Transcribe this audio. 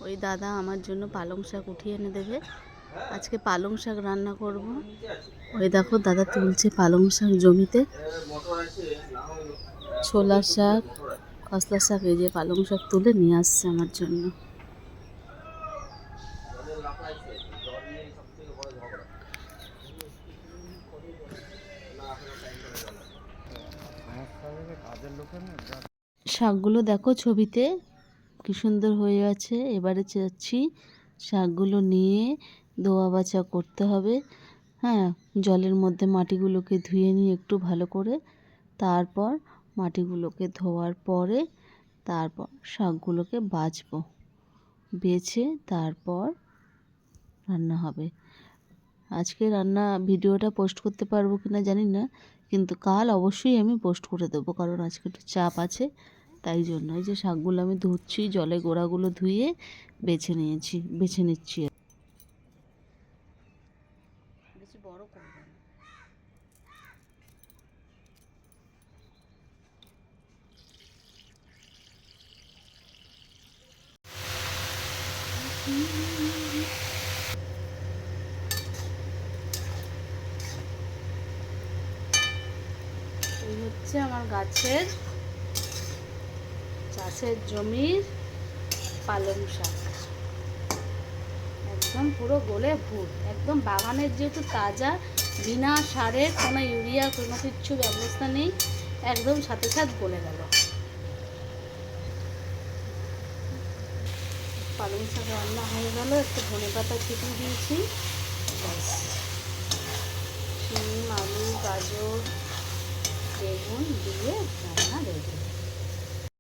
ওই দাদা আমার জন্য পালং শাক উঠিয়ে এনে দেবে। আজকে পালং শাক রান্না করব। ওই দেখো দাদা তুলছে পালং শাক জমিতে। ছোলা শাক, খসলা শাক, এই যে পালং শাক তুলে নিয়ে আসছে আমার জন্য। শাকগুলো দেখো ছবিতে কি সুন্দর হয়ে আছে। এবারে চাচ্ছি শাকগুলো নিয়ে ধোয়া বাছা করতে হবে। হ্যাঁ, জলের মধ্যে মাটিগুলোকে ধুয়ে নিয়ে একটু ভালো করে, তারপর মাটিগুলোকে ধোয়ার পরে তারপর শাকগুলোকে বাছবো। বেছে তারপর রান্না হবে। আজকে রান্না ভিডিওটা পোস্ট করতে পারবো কিনা জানি না, কিন্তু কাল অবশ্যই আমি পোস্ট করে দেবো, কারণ আজকে একটু চাপ আছে। তাই জন্য এই যে শাকগুলো আমি ধুচ্ছি, জলে গোড়াগুলো ধুয়ে বেছে নিচ্ছি। বেশি বড় করব না। এই হচ্ছে আমার চাষের জমির পালং শাক, একদম পুরো গলে ভুল, একদম বাগানের যেহেতু তাজা, বিনা সারে, কোনো ইউরিয়া কোনো কিচ্ছু ব্যবস্থা নেই, একদম সাথে সাথে গলে গেল। পালং শাক রান্না হয়ে গেল, একটু ধনেপাতা ছিটিয়ে দিয়েছি, ব্যাস। শিম, আলু, গাজর, বেগুন দিয়ে রান্না রেডি।